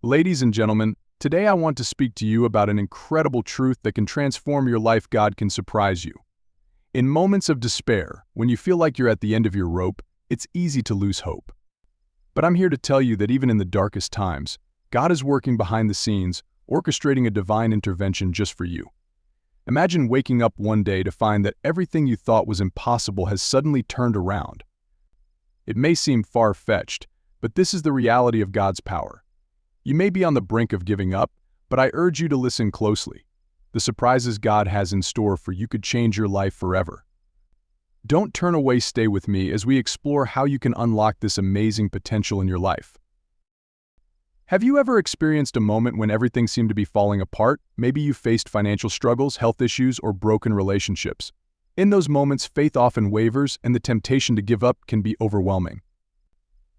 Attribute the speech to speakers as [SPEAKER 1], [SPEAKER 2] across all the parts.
[SPEAKER 1] Ladies and gentlemen, today I want to speak to you about an incredible truth that can transform your life. God can surprise you. In moments of despair, when you feel like you're at the end of your rope, it's easy to lose hope. But I'm here to tell you that even in the darkest times, God is working behind the scenes, orchestrating a divine intervention just for you. Imagine waking up one day to find that everything you thought was impossible has suddenly turned around. It may seem far-fetched, but this is the reality of God's power. You may be on the brink of giving up, but I urge you to listen closely. The surprises God has in store for you could change your life forever. Don't turn away, stay with me as we explore how you can unlock this amazing potential in your life. Have you ever experienced a moment when everything seemed to be falling apart? Maybe you faced financial struggles, health issues, or broken relationships. In those moments, faith often wavers and the temptation to give up can be overwhelming.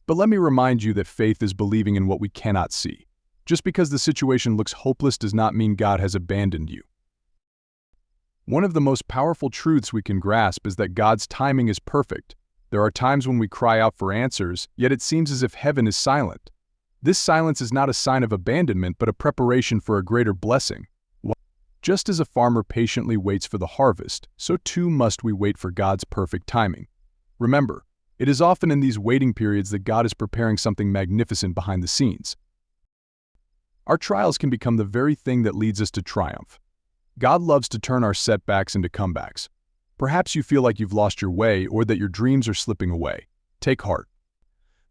[SPEAKER 1] But let me remind you that faith is believing in what we cannot see. Just because the situation looks hopeless does not mean God has abandoned you. One of the most powerful truths we can grasp is that God's timing is perfect. There are times when we cry out for answers, yet it seems as if heaven is silent. This silence is not a sign of abandonment, but a preparation for a greater blessing. Just as a farmer patiently waits for the harvest, so too must we wait for God's perfect timing. Remember, it is often in these waiting periods that God is preparing something magnificent behind the scenes. Our trials can become the very thing that leads us to triumph. God loves to turn our setbacks into comebacks. Perhaps you feel like you've lost your way or that your dreams are slipping away. Take heart.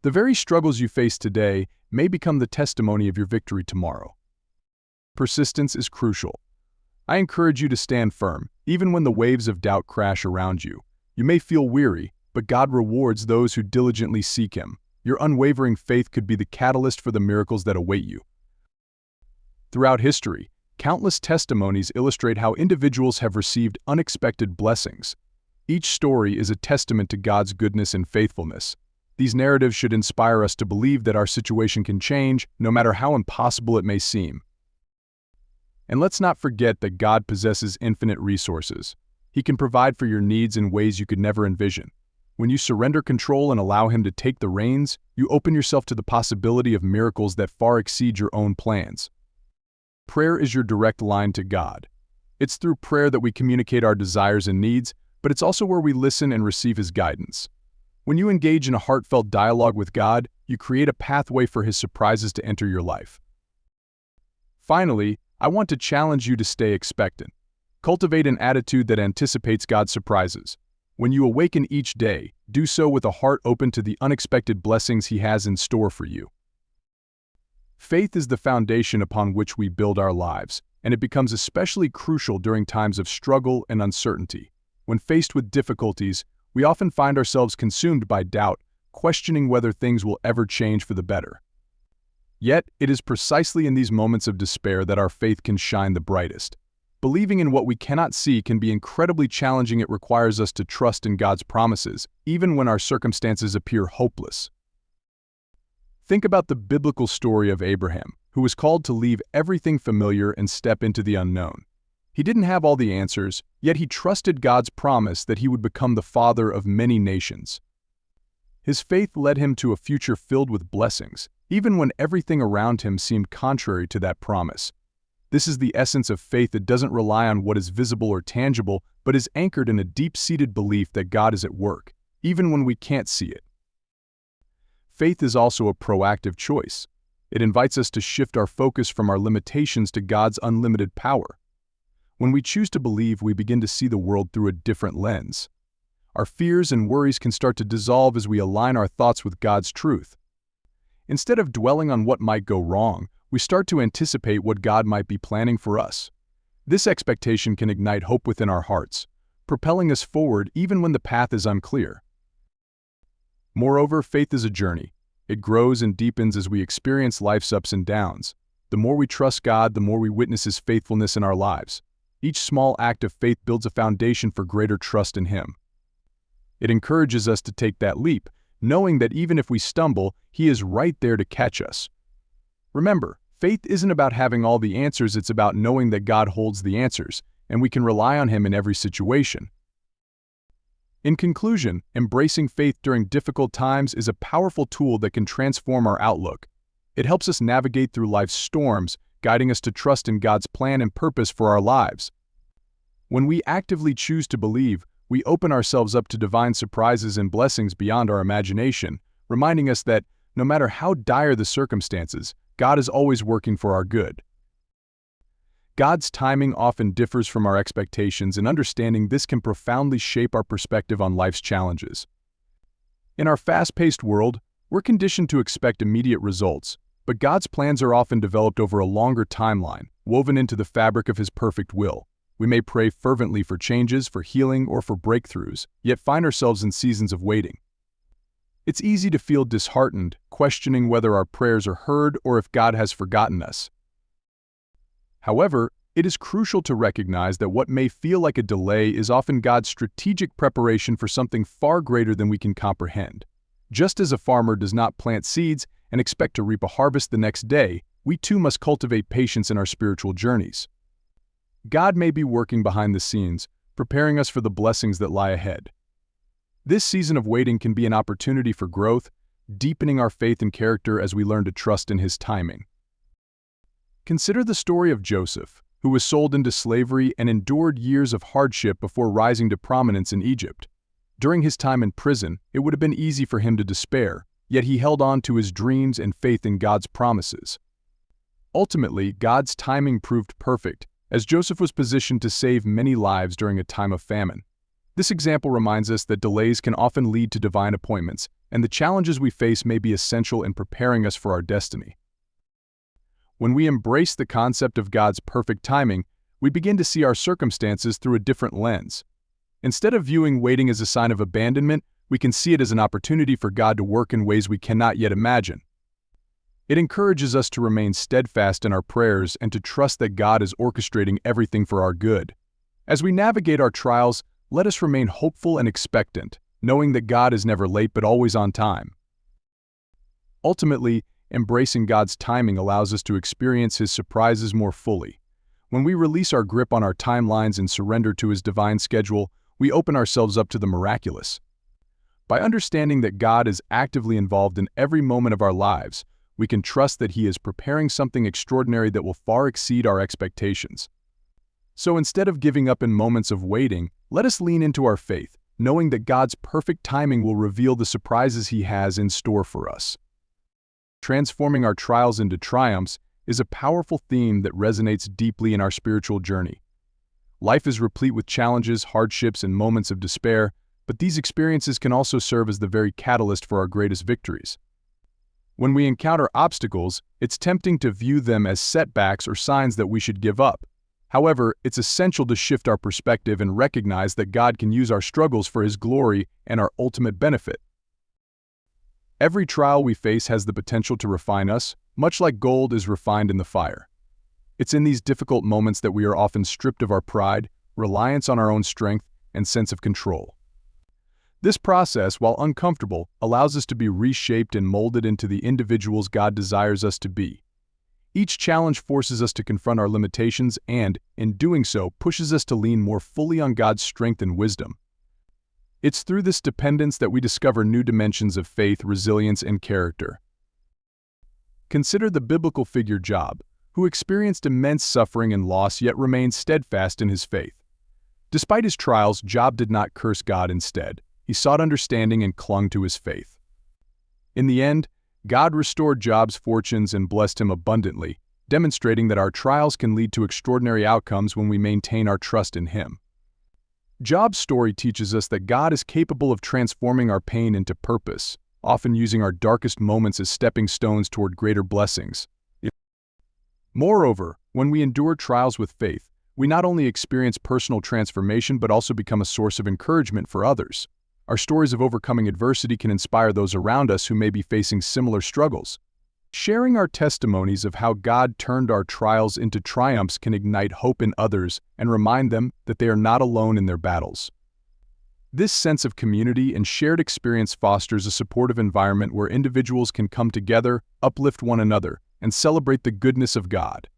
[SPEAKER 1] The very struggles you face today may become the testimony of your victory tomorrow. Persistence is crucial. I encourage you to stand firm, even when the waves of doubt crash around you. You may feel weary, but God rewards those who diligently seek Him. Your unwavering faith could be the catalyst for the miracles that await you. Throughout history, countless testimonies illustrate how individuals have received unexpected blessings. Each story is a testament to God's goodness and faithfulness. These narratives should inspire us to believe that our situation can change, no matter how impossible it may seem. And let's not forget that God possesses infinite resources. He can provide for your needs in ways you could never envision. When you surrender control and allow Him to take the reins, you open yourself to the possibility of miracles that far exceed your own plans. Prayer is your direct line to God. It's through prayer that we communicate our desires and needs, but it's also where we listen and receive His guidance. When you engage in a heartfelt dialogue with God, you create a pathway for His surprises to enter your life. Finally, I want to challenge you to stay expectant. Cultivate an attitude that anticipates God's surprises. When you awaken each day, do so with a heart open to the unexpected blessings He has in store for you. Faith is the foundation upon which we build our lives, and it becomes especially crucial during times of struggle and uncertainty. When faced with difficulties, we often find ourselves consumed by doubt, questioning whether things will ever change for the better. Yet, it is precisely in these moments of despair that our faith can shine the brightest. Believing in what we cannot see can be incredibly challenging. It requires us to trust in God's promises, even when our circumstances appear hopeless. Think about the biblical story of Abraham, who was called to leave everything familiar and step into the unknown. He didn't have all the answers, yet he trusted God's promise that he would become the father of many nations. His faith led him to a future filled with blessings, even when everything around him seemed contrary to that promise. This is the essence of faith that doesn't rely on what is visible or tangible, but is anchored in a deep-seated belief that God is at work, even when we can't see it. Faith is also a proactive choice. It invites us to shift our focus from our limitations to God's unlimited power. When we choose to believe, we begin to see the world through a different lens. Our fears and worries can start to dissolve as we align our thoughts with God's truth. Instead of dwelling on what might go wrong, we start to anticipate what God might be planning for us. This expectation can ignite hope within our hearts, propelling us forward even when the path is unclear. Moreover, faith is a journey. It grows and deepens as we experience life's ups and downs. The more we trust God, the more we witness His faithfulness in our lives. Each small act of faith builds a foundation for greater trust in Him. It encourages us to take that leap, knowing that even if we stumble, He is right there to catch us. Remember, faith isn't about having all the answers, it's about knowing that God holds the answers, and we can rely on Him in every situation. In conclusion, embracing faith during difficult times is a powerful tool that can transform our outlook. It helps us navigate through life's storms, guiding us to trust in God's plan and purpose for our lives. When we actively choose to believe, we open ourselves up to divine surprises and blessings beyond our imagination, reminding us that, no matter how dire the circumstances, God is always working for our good. God's timing often differs from our expectations, and understanding this can profoundly shape our perspective on life's challenges. In our fast-paced world, we're conditioned to expect immediate results, but God's plans are often developed over a longer timeline, woven into the fabric of His perfect will. We may pray fervently for changes, for healing, or for breakthroughs, yet find ourselves in seasons of waiting. It's easy to feel disheartened, questioning whether our prayers are heard or if God has forgotten us. However, it is crucial to recognize that what may feel like a delay is often God's strategic preparation for something far greater than we can comprehend. Just as a farmer does not plant seeds and expect to reap a harvest the next day, we too must cultivate patience in our spiritual journeys. God may be working behind the scenes, preparing us for the blessings that lie ahead. This season of waiting can be an opportunity for growth, deepening our faith and character as we learn to trust in His timing. Consider the story of Joseph, who was sold into slavery and endured years of hardship before rising to prominence in Egypt. During his time in prison, it would have been easy for him to despair, yet he held on to his dreams and faith in God's promises. Ultimately, God's timing proved perfect, as Joseph was positioned to save many lives during a time of famine. This example reminds us that delays can often lead to divine appointments, and the challenges we face may be essential in preparing us for our destiny. When we embrace the concept of God's perfect timing, we begin to see our circumstances through a different lens. Instead of viewing waiting as a sign of abandonment, we can see it as an opportunity for God to work in ways we cannot yet imagine. It encourages us to remain steadfast in our prayers and to trust that God is orchestrating everything for our good. As we navigate our trials, let us remain hopeful and expectant, knowing that God is never late but always on time. Ultimately, embracing God's timing allows us to experience His surprises more fully. When we release our grip on our timelines and surrender to His divine schedule, we open ourselves up to the miraculous. By understanding that God is actively involved in every moment of our lives, we can trust that He is preparing something extraordinary that will far exceed our expectations. So instead of giving up in moments of waiting, let us lean into our faith, knowing that God's perfect timing will reveal the surprises He has in store for us. Transforming our trials into triumphs is a powerful theme that resonates deeply in our spiritual journey. Life is replete with challenges, hardships, and moments of despair, but these experiences can also serve as the very catalyst for our greatest victories. When we encounter obstacles, it's tempting to view them as setbacks or signs that we should give up. However, it's essential to shift our perspective and recognize that God can use our struggles for His glory and our ultimate benefit. Every trial we face has the potential to refine us, much like gold is refined in the fire. It's in these difficult moments that we are often stripped of our pride, reliance on our own strength, and sense of control. This process, while uncomfortable, allows us to be reshaped and molded into the individuals God desires us to be. Each challenge forces us to confront our limitations and, in doing so, pushes us to lean more fully on God's strength and wisdom. It's through this dependence that we discover new dimensions of faith, resilience, and character. Consider the biblical figure Job, who experienced immense suffering and loss yet remained steadfast in his faith. Despite his trials, Job did not curse God. Instead, he sought understanding and clung to his faith. In the end, God restored Job's fortunes and blessed him abundantly, demonstrating that our trials can lead to extraordinary outcomes when we maintain our trust in Him. Job's story teaches us that God is capable of transforming our pain into purpose, often using our darkest moments as stepping stones toward greater blessings. Moreover, when we endure trials with faith, we not only experience personal transformation but also become a source of encouragement for others. Our stories of overcoming adversity can inspire those around us who may be facing similar struggles. Sharing our testimonies of how God turned our trials into triumphs can ignite hope in others and remind them that they are not alone in their battles. This sense of community and shared experience fosters a supportive environment where individuals can come together, uplift one another, and celebrate the goodness of God.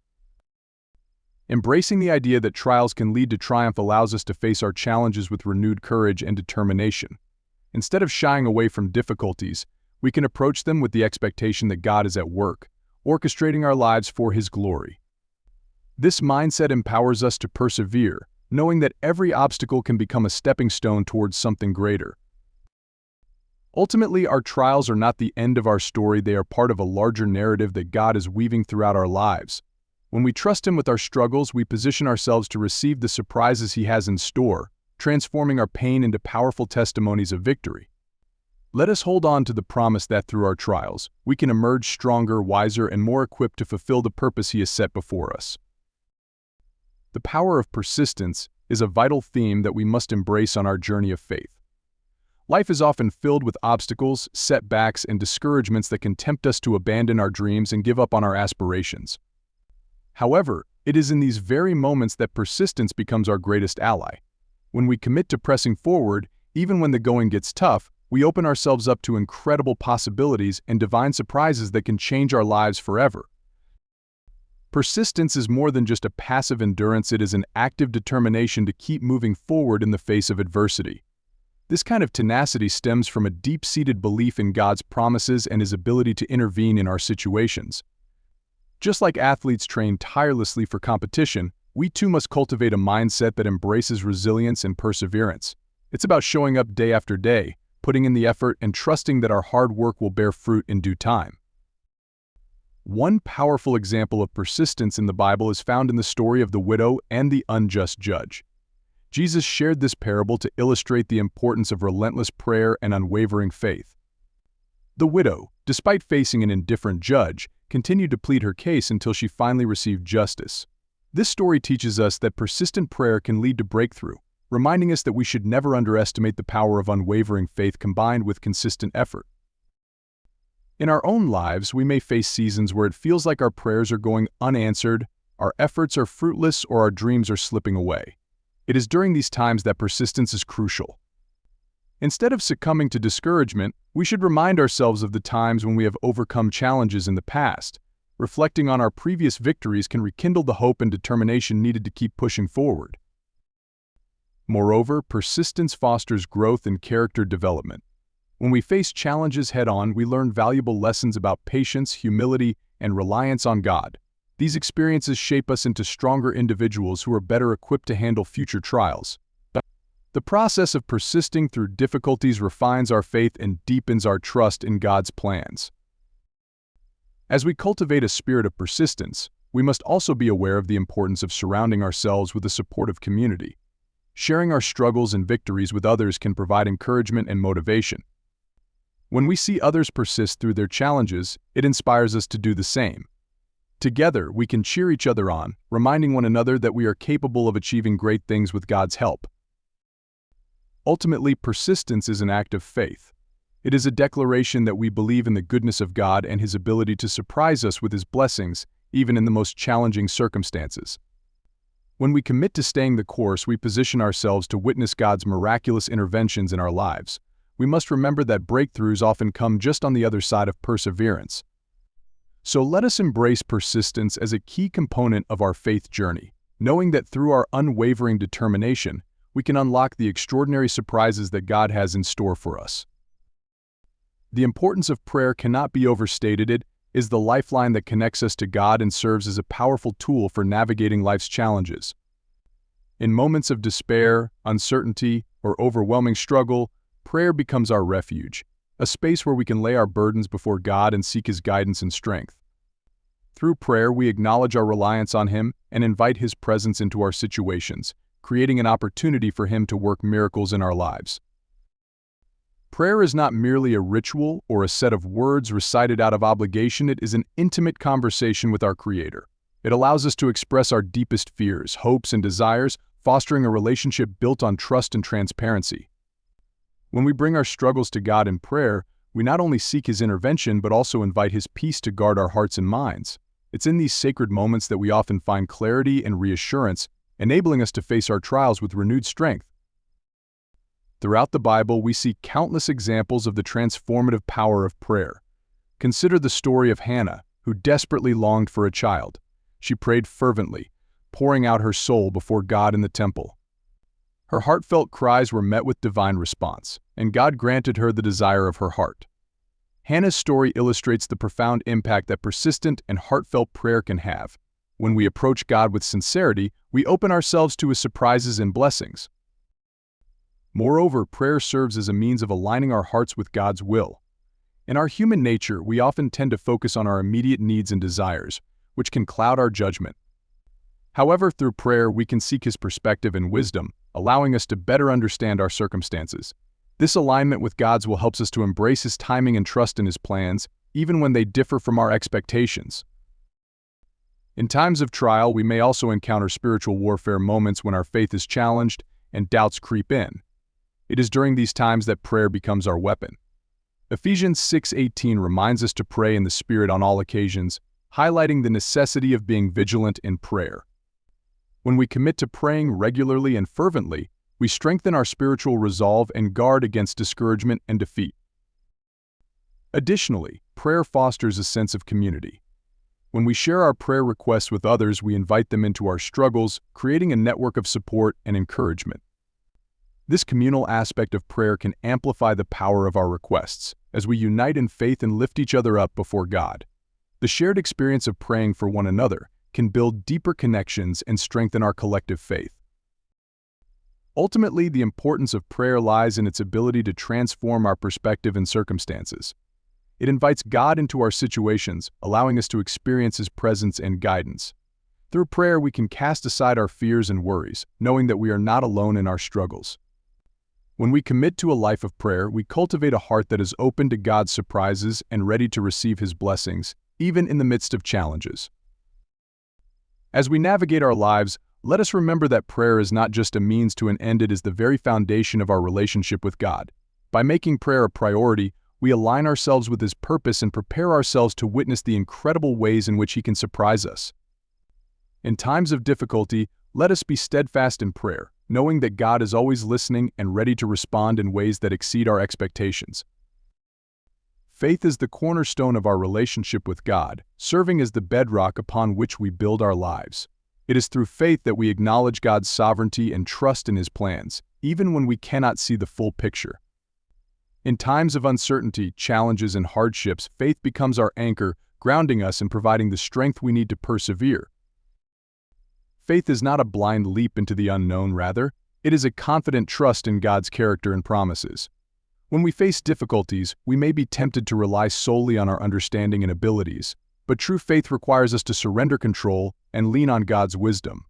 [SPEAKER 1] Embracing the idea that trials can lead to triumph allows us to face our challenges with renewed courage and determination. Instead of shying away from difficulties, we can approach them with the expectation that God is at work, orchestrating our lives for His glory. This mindset empowers us to persevere, knowing that every obstacle can become a stepping stone towards something greater. Ultimately, our trials are not the end of our story, they are part of a larger narrative that God is weaving throughout our lives. When we trust Him with our struggles, we position ourselves to receive the surprises He has in store, transforming our pain into powerful testimonies of victory. Let us hold on to the promise that through our trials, we can emerge stronger, wiser, and more equipped to fulfill the purpose He has set before us. The power of persistence is a vital theme that we must embrace on our journey of faith. Life is often filled with obstacles, setbacks, and discouragements that can tempt us to abandon our dreams and give up on our aspirations. However, it is in these very moments that persistence becomes our greatest ally. When we commit to pressing forward, even when the going gets tough, we open ourselves up to incredible possibilities and divine surprises that can change our lives forever. Persistence is more than just a passive endurance, it is an active determination to keep moving forward in the face of adversity. This kind of tenacity stems from a deep-seated belief in God's promises and His ability to intervene in our situations. Just like athletes train tirelessly for competition, we too must cultivate a mindset that embraces resilience and perseverance. It's about showing up day after day, putting in the effort, and trusting that our hard work will bear fruit in due time. One powerful example of persistence in the Bible is found in the story of the widow and the unjust judge. Jesus shared this parable to illustrate the importance of relentless prayer and unwavering faith. The widow, despite facing an indifferent judge, continued to plead her case until she finally received justice. This story teaches us that persistent prayer can lead to breakthrough, reminding us that we should never underestimate the power of unwavering faith combined with consistent effort. In our own lives, we may face seasons where it feels like our prayers are going unanswered, our efforts are fruitless, or our dreams are slipping away. It is during these times that persistence is crucial. Instead of succumbing to discouragement, we should remind ourselves of the times when we have overcome challenges in the past. Reflecting on our previous victories can rekindle the hope and determination needed to keep pushing forward. Moreover, persistence fosters growth and character development. When we face challenges head-on, we learn valuable lessons about patience, humility, and reliance on God. These experiences shape us into stronger individuals who are better equipped to handle future trials. The process of persisting through difficulties refines our faith and deepens our trust in God's plans. As we cultivate a spirit of persistence, we must also be aware of the importance of surrounding ourselves with a supportive community. Sharing our struggles and victories with others can provide encouragement and motivation. When we see others persist through their challenges, it inspires us to do the same. Together, we can cheer each other on, reminding one another that we are capable of achieving great things with God's help. Ultimately, persistence is an act of faith. It is a declaration that we believe in the goodness of God and His ability to surprise us with His blessings, even in the most challenging circumstances. When we commit to staying the course, we position ourselves to witness God's miraculous interventions in our lives. We must remember that breakthroughs often come just on the other side of perseverance. So let us embrace persistence as a key component of our faith journey, knowing that through our unwavering determination, we can unlock the extraordinary surprises that God has in store for us. The importance of prayer cannot be overstated. It is the lifeline that connects us to God and serves as a powerful tool for navigating life's challenges. In moments of despair, uncertainty, or overwhelming struggle, prayer becomes our refuge, a space where we can lay our burdens before God and seek His guidance and strength. Through prayer, we acknowledge our reliance on Him and invite His presence into our situations, creating an opportunity for Him to work miracles in our lives. Prayer is not merely a ritual or a set of words recited out of obligation, it is an intimate conversation with our Creator. It allows us to express our deepest fears, hopes, and desires, fostering a relationship built on trust and transparency. When we bring our struggles to God in prayer, we not only seek His intervention but also invite His peace to guard our hearts and minds. It's in these sacred moments that we often find clarity and reassurance, enabling us to face our trials with renewed strength. Throughout the Bible, we see countless examples of the transformative power of prayer. Consider the story of Hannah, who desperately longed for a child. She prayed fervently, pouring out her soul before God in the temple. Her heartfelt cries were met with divine response, and God granted her the desire of her heart. Hannah's story illustrates the profound impact that persistent and heartfelt prayer can have. When we approach God with sincerity, we open ourselves to His surprises and blessings. Moreover, prayer serves as a means of aligning our hearts with God's will. In our human nature, we often tend to focus on our immediate needs and desires, which can cloud our judgment. However, through prayer, we can seek His perspective and wisdom, allowing us to better understand our circumstances. This alignment with God's will helps us to embrace His timing and trust in His plans, even when they differ from our expectations. In times of trial, we may also encounter spiritual warfare moments when our faith is challenged and doubts creep in. It is during these times that prayer becomes our weapon. Ephesians 6:18 reminds us to pray in the Spirit on all occasions, highlighting the necessity of being vigilant in prayer. When we commit to praying regularly and fervently, we strengthen our spiritual resolve and guard against discouragement and defeat. Additionally, prayer fosters a sense of community. When we share our prayer requests with others, we invite them into our struggles, creating a network of support and encouragement. This communal aspect of prayer can amplify the power of our requests, as we unite in faith and lift each other up before God. The shared experience of praying for one another can build deeper connections and strengthen our collective faith. Ultimately, the importance of prayer lies in its ability to transform our perspective and circumstances. It invites God into our situations, allowing us to experience His presence and guidance. Through prayer, we can cast aside our fears and worries, knowing that we are not alone in our struggles. When we commit to a life of prayer, we cultivate a heart that is open to God's surprises and ready to receive His blessings, even in the midst of challenges. As we navigate our lives, let us remember that prayer is not just a means to an end, it is the very foundation of our relationship with God. By making prayer a priority, we align ourselves with His purpose and prepare ourselves to witness the incredible ways in which He can surprise us. In times of difficulty, let us be steadfast in prayer, knowing that God is always listening and ready to respond in ways that exceed our expectations. Faith is the cornerstone of our relationship with God, serving as the bedrock upon which we build our lives. It is through faith that we acknowledge God's sovereignty and trust in His plans, even when we cannot see the full picture. In times of uncertainty, challenges, and hardships, faith becomes our anchor, grounding us and providing the strength we need to persevere. Faith is not a blind leap into the unknown, rather, it is a confident trust in God's character and promises. When we face difficulties, we may be tempted to rely solely on our understanding and abilities, but true faith requires us to surrender control and lean on God's wisdom.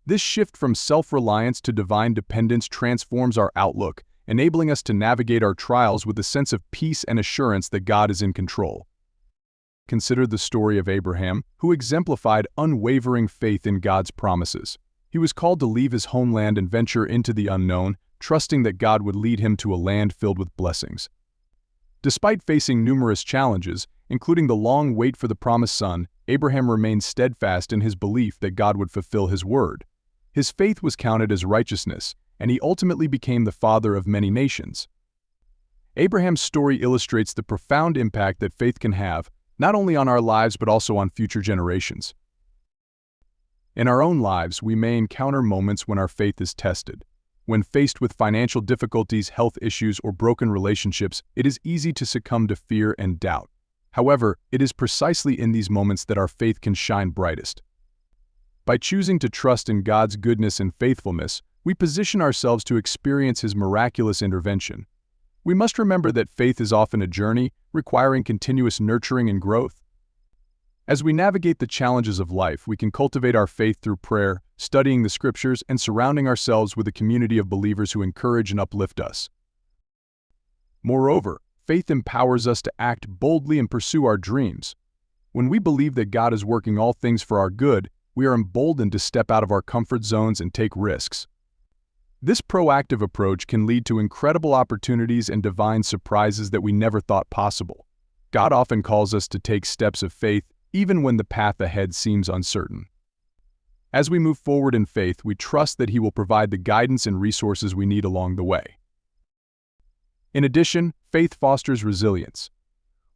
[SPEAKER 1] This shift from self-reliance to divine dependence transforms our outlook, enabling us to navigate our trials with a sense of peace and assurance that God is in control. Consider the story of Abraham, who exemplified unwavering faith in God's promises. He was called to leave his homeland and venture into the unknown, trusting that God would lead him to a land filled with blessings. Despite facing numerous challenges, including the long wait for the promised son, Abraham remained steadfast in his belief that God would fulfill His word. His faith was counted as righteousness, and he ultimately became the father of many nations. Abraham's story illustrates the profound impact that faith can have, not only on our lives but also on future generations. In our own lives, we may encounter moments when our faith is tested. When faced with financial difficulties, health issues, or broken relationships, it is easy to succumb to fear and doubt. However, it is precisely in these moments that our faith can shine brightest. By choosing to trust in God's goodness and faithfulness, we position ourselves to experience His miraculous intervention. We must remember that faith is often a journey, requiring continuous nurturing and growth. As we navigate the challenges of life, we can cultivate our faith through prayer, studying the Scriptures, and surrounding ourselves with a community of believers who encourage and uplift us. Moreover, faith empowers us to act boldly and pursue our dreams. When we believe that God is working all things for our good, we are emboldened to step out of our comfort zones and take risks. This proactive approach can lead to incredible opportunities and divine surprises that we never thought possible. God often calls us to take steps of faith, even when the path ahead seems uncertain. As we move forward in faith, we trust that He will provide the guidance and resources we need along the way. In addition, faith fosters resilience.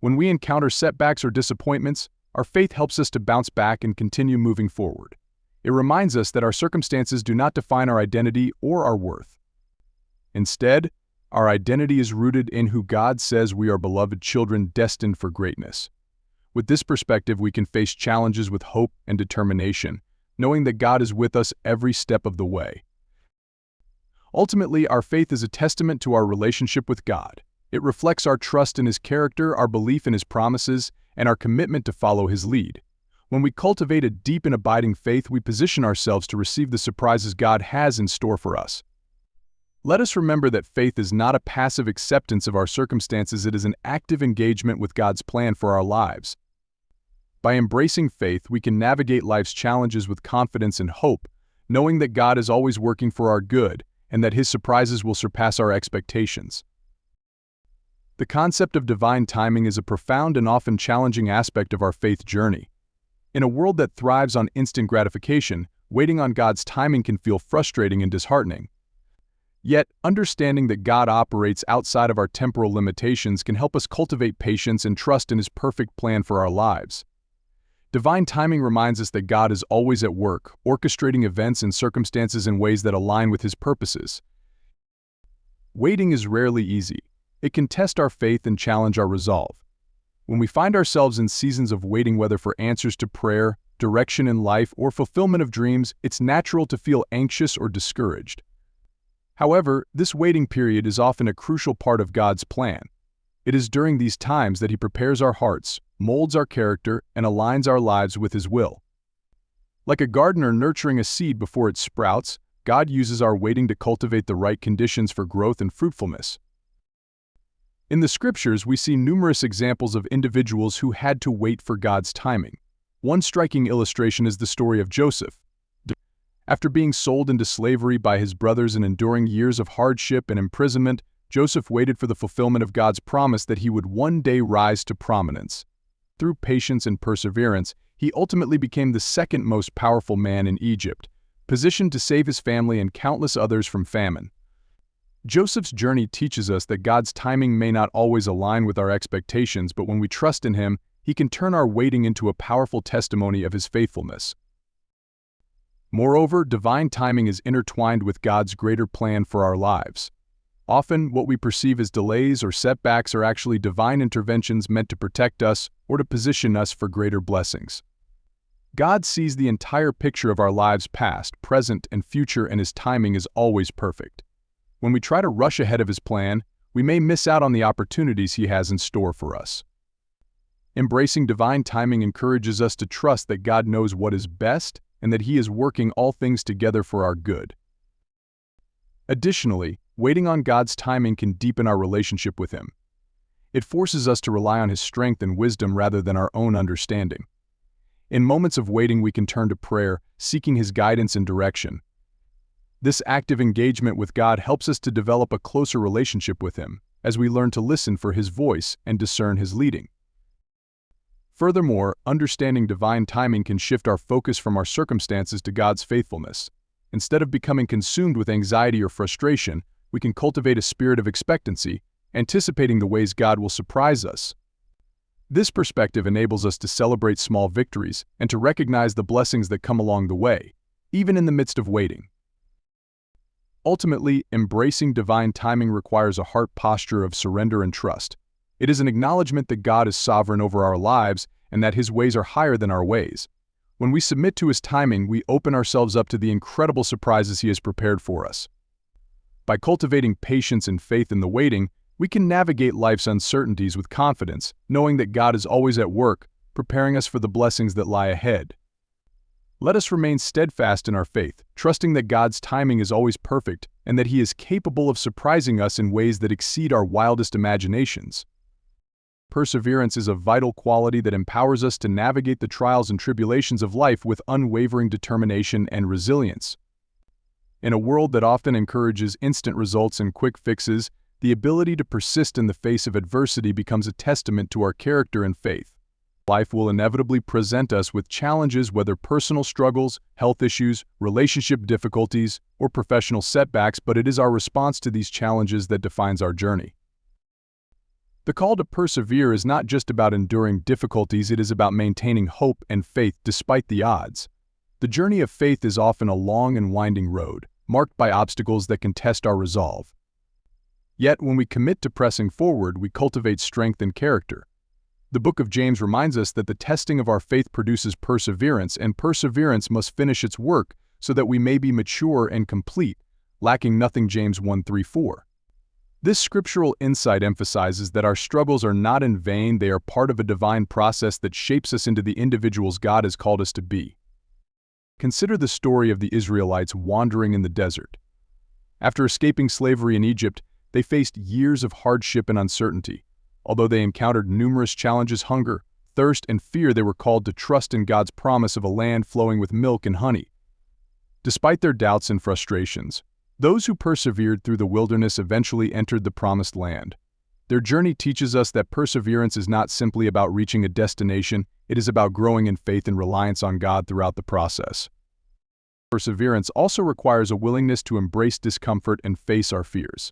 [SPEAKER 1] When we encounter setbacks or disappointments, our faith helps us to bounce back and continue moving forward. It reminds us that our circumstances do not define our identity or our worth. Instead, Our identity is rooted in who God says we are, beloved children destined for greatness. With this perspective, we can face challenges with hope and determination, knowing that God is with us every step of the way. Ultimately, our faith is a testament to our relationship with God. It reflects our trust in His character, our belief in His promises, and our commitment to follow His lead. When we cultivate a deep and abiding faith, we position ourselves to receive the surprises God has in store for us. Let us remember that faith is not a passive acceptance of our circumstances, it is an active engagement with God's plan for our lives. By embracing faith, we can navigate life's challenges with confidence and hope, knowing that God is always working for our good and that His surprises will surpass our expectations. The concept of divine timing is a profound and often challenging aspect of our faith journey. In a world that thrives on instant gratification, waiting on God's timing can feel frustrating and disheartening. Yet, understanding that God operates outside of our temporal limitations can help us cultivate patience and trust in His perfect plan for our lives. Divine timing reminds us that God is always at work, orchestrating events and circumstances in ways that align with His purposes. Waiting is rarely easy. It can test our faith and challenge our resolve. When we find ourselves in seasons of waiting, whether for answers to prayer, direction in life, or fulfillment of dreams, it's natural to feel anxious or discouraged. However, this waiting period is often a crucial part of God's plan. It is during these times that He prepares our hearts, molds our character, and aligns our lives with His will. Like a gardener nurturing a seed before it sprouts, God uses our waiting to cultivate the right conditions for growth and fruitfulness. In the Scriptures, we see numerous examples of individuals who had to wait for God's timing. One striking illustration is the story of Joseph. After being sold into slavery by his brothers and enduring years of hardship and imprisonment, Joseph waited for the fulfillment of God's promise that he would one day rise to prominence. Through patience and perseverance, he ultimately became the second most powerful man in Egypt, positioned to save his family and countless others from famine. Joseph's journey teaches us that God's timing may not always align with our expectations, but when we trust in Him, He can turn our waiting into a powerful testimony of His faithfulness. Moreover, divine timing is intertwined with God's greater plan for our lives. Often, what we perceive as delays or setbacks are actually divine interventions meant to protect us or to position us for greater blessings. God sees the entire picture of our lives, past, present, and future, and His timing is always perfect. When we try to rush ahead of His plan, we may miss out on the opportunities He has in store for us. Embracing divine timing encourages us to trust that God knows what is best and that He is working all things together for our good. Additionally, waiting on God's timing can deepen our relationship with Him. It forces us to rely on His strength and wisdom rather than our own understanding. In moments of waiting, we can turn to prayer, seeking His guidance and direction. This active engagement with God helps us to develop a closer relationship with Him, as we learn to listen for His voice and discern His leading. Furthermore, understanding divine timing can shift our focus from our circumstances to God's faithfulness. Instead of becoming consumed with anxiety or frustration, we can cultivate a spirit of expectancy, anticipating the ways God will surprise us. This perspective enables us to celebrate small victories and to recognize the blessings that come along the way, even in the midst of waiting. Ultimately, embracing divine timing requires a heart posture of surrender and trust. It is an acknowledgement that God is sovereign over our lives and that His ways are higher than our ways. When we submit to His timing, we open ourselves up to the incredible surprises He has prepared for us. By cultivating patience and faith in the waiting, we can navigate life's uncertainties with confidence, knowing that God is always at work, preparing us for the blessings that lie ahead. Let us remain steadfast in our faith, trusting that God's timing is always perfect and that He is capable of surprising us in ways that exceed our wildest imaginations. Perseverance is a vital quality that empowers us to navigate the trials and tribulations of life with unwavering determination and resilience. In a world that often encourages instant results and quick fixes, the ability to persist in the face of adversity becomes a testament to our character and faith. Life will inevitably present us with challenges, whether personal struggles, health issues, relationship difficulties, or professional setbacks, but it is our response to these challenges that defines our journey. The call to persevere is not just about enduring difficulties, it is about maintaining hope and faith despite the odds. The journey of faith is often a long and winding road, marked by obstacles that can test our resolve. Yet, when we commit to pressing forward, we cultivate strength and character. The book of James reminds us that the testing of our faith produces perseverance, and perseverance must finish its work so that we may be mature and complete, lacking nothing. James 1:3-4. This scriptural insight emphasizes that our struggles are not in vain, they are part of a divine process that shapes us into the individuals God has called us to be. Consider the story of the Israelites wandering in the desert. After escaping slavery in Egypt, they faced years of hardship and uncertainty. Although they encountered numerous challenges, hunger, thirst, and fear, they were called to trust in God's promise of a land flowing with milk and honey. Despite their doubts and frustrations, those who persevered through the wilderness eventually entered the promised land. Their journey teaches us that perseverance is not simply about reaching a destination, it is about growing in faith and reliance on God throughout the process. Perseverance also requires a willingness to embrace discomfort and face our fears.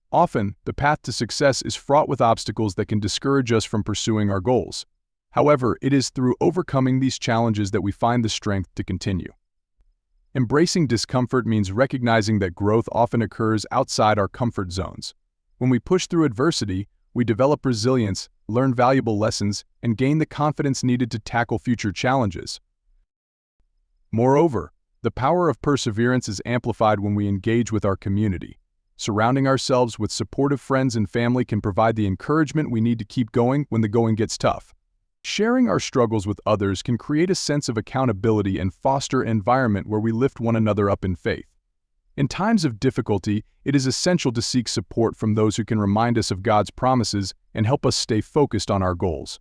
[SPEAKER 1] Often, the path to success is fraught with obstacles that can discourage us from pursuing our goals. However, it is through overcoming these challenges that we find the strength to continue. Embracing discomfort means recognizing that growth often occurs outside our comfort zones. When we push through adversity, we develop resilience, learn valuable lessons, and gain the confidence needed to tackle future challenges. Moreover, the power of perseverance is amplified when we engage with our community. Surrounding ourselves with supportive friends and family can provide the encouragement we need to keep going when the going gets tough. Sharing our struggles with others can create a sense of accountability and foster an environment where we lift one another up in faith. In times of difficulty, it is essential to seek support from those who can remind us of God's promises and help us stay focused on our goals.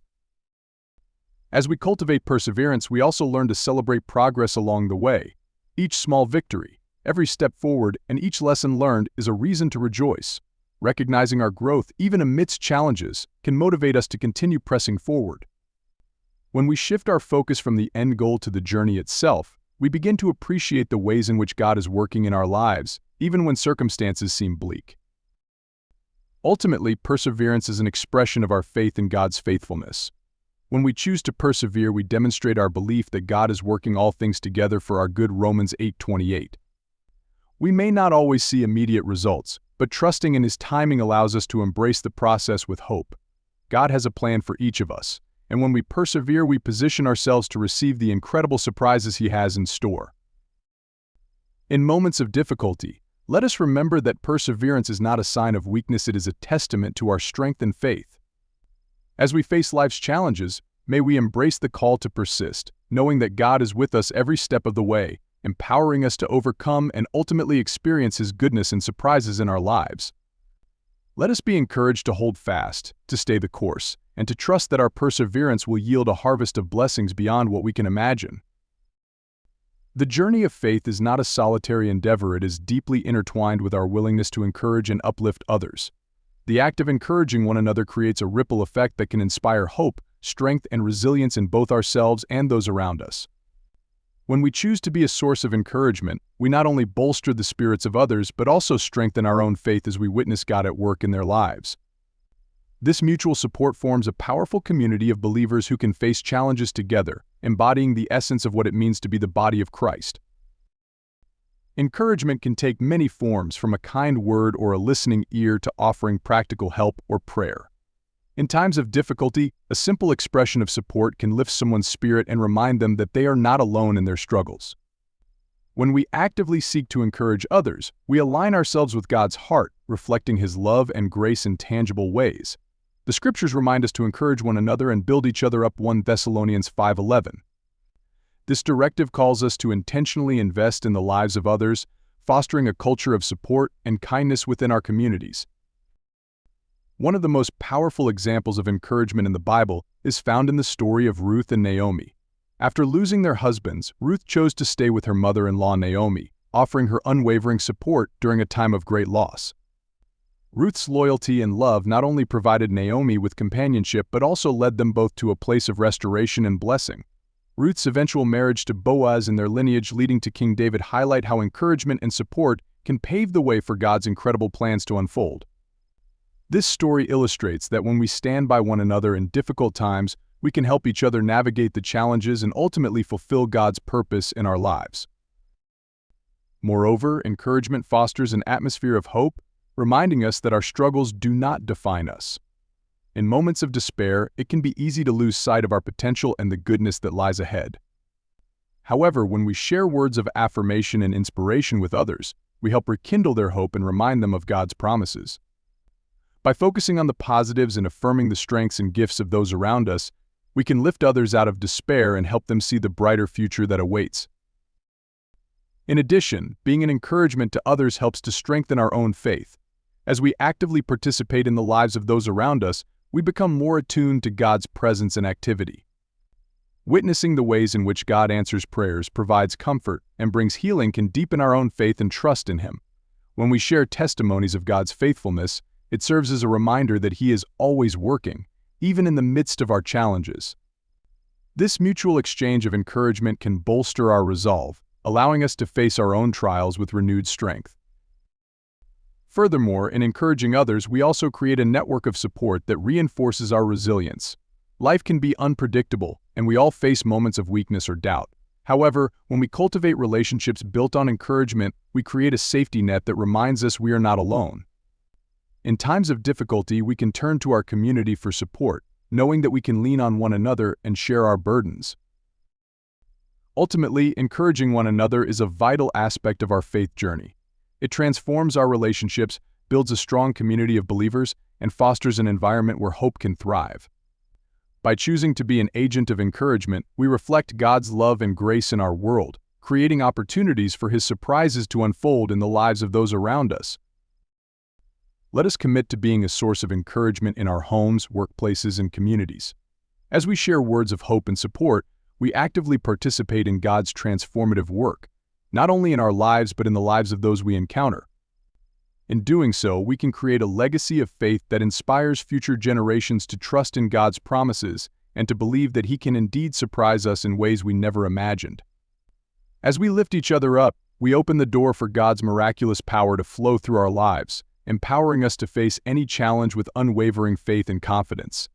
[SPEAKER 1] As we cultivate perseverance, we also learn to celebrate progress along the way. Each small victory, every step forward, and each lesson learned is a reason to rejoice. Recognizing our growth, even amidst challenges, can motivate us to continue pressing forward. When we shift our focus from the end goal to the journey itself, we begin to appreciate the ways in which God is working in our lives, even when circumstances seem bleak. Ultimately, perseverance is an expression of our faith in God's faithfulness. When we choose to persevere, we demonstrate our belief that God is working all things together for our good. Romans 8:28. We may not always see immediate results, but trusting in His timing allows us to embrace the process with hope. God has a plan for each of us, and when we persevere, we position ourselves to receive the incredible surprises He has in store. In moments of difficulty, let us remember that perseverance is not a sign of weakness, it is a testament to our strength and faith. As we face life's challenges, may we embrace the call to persist, knowing that God is with us every step of the way, empowering us to overcome and ultimately experience His goodness and surprises in our lives. Let us be encouraged to hold fast, to stay the course, and to trust that our perseverance will yield a harvest of blessings beyond what we can imagine. The journey of faith is not a solitary endeavor, it is deeply intertwined with our willingness to encourage and uplift others. The act of encouraging one another creates a ripple effect that can inspire hope, strength, and resilience in both ourselves and those around us. When we choose to be a source of encouragement, we not only bolster the spirits of others but also strengthen our own faith as we witness God at work in their lives. This mutual support forms a powerful community of believers who can face challenges together, embodying the essence of what it means to be the body of Christ. Encouragement can take many forms, from a kind word or a listening ear to offering practical help or prayer. In times of difficulty, a simple expression of support can lift someone's spirit and remind them that they are not alone in their struggles. When we actively seek to encourage others, we align ourselves with God's heart, reflecting His love and grace in tangible ways. The Scriptures remind us to encourage one another and build each other up. 1 Thessalonians 5:11. This directive calls us to intentionally invest in the lives of others, fostering a culture of support and kindness within our communities. One of the most powerful examples of encouragement in the Bible is found in the story of Ruth and Naomi. After losing their husbands, Ruth chose to stay with her mother-in-law Naomi, offering her unwavering support during a time of great loss. Ruth's loyalty and love not only provided Naomi with companionship but also led them both to a place of restoration and blessing. Ruth's eventual marriage to Boaz and their lineage leading to King David highlight how encouragement and support can pave the way for God's incredible plans to unfold. This story illustrates that when we stand by one another in difficult times, we can help each other navigate the challenges and ultimately fulfill God's purpose in our lives. Moreover, encouragement fosters an atmosphere of hope. reminding us that our struggles do not define us. In moments of despair, it can be easy to lose sight of our potential and the goodness that lies ahead. However, when we share words of affirmation and inspiration with others, we help rekindle their hope and remind them of God's promises. By focusing on the positives and affirming the strengths and gifts of those around us, we can lift others out of despair and help them see the brighter future that awaits. In addition, being an encouragement to others helps to strengthen our own faith. As we actively participate in the lives of those around us, we become more attuned to God's presence and activity. Witnessing the ways in which God answers prayers, provides comfort, and brings healing can deepen our own faith and trust in Him. When we share testimonies of God's faithfulness, it serves as a reminder that He is always working, even in the midst of our challenges. This mutual exchange of encouragement can bolster our resolve, allowing us to face our own trials with renewed strength. Furthermore, in encouraging others, we also create a network of support that reinforces our resilience. Life can be unpredictable, and we all face moments of weakness or doubt. However, when we cultivate relationships built on encouragement, we create a safety net that reminds us we are not alone. In times of difficulty, we can turn to our community for support, knowing that we can lean on one another and share our burdens. Ultimately, encouraging one another is a vital aspect of our faith journey. It transforms our relationships, builds a strong community of believers, and fosters an environment where hope can thrive. By choosing to be an agent of encouragement, we reflect God's love and grace in our world, creating opportunities for His surprises to unfold in the lives of those around us. Let us commit to being a source of encouragement in our homes, workplaces, and communities. As we share words of hope and support, we actively participate in God's transformative work, not only in our lives but in the lives of those we encounter. In doing so, we can create a legacy of faith that inspires future generations to trust in God's promises and to believe that He can indeed surprise us in ways we never imagined. As we lift each other up, we open the door for God's miraculous power to flow through our lives, empowering us to face any challenge with unwavering faith and confidence.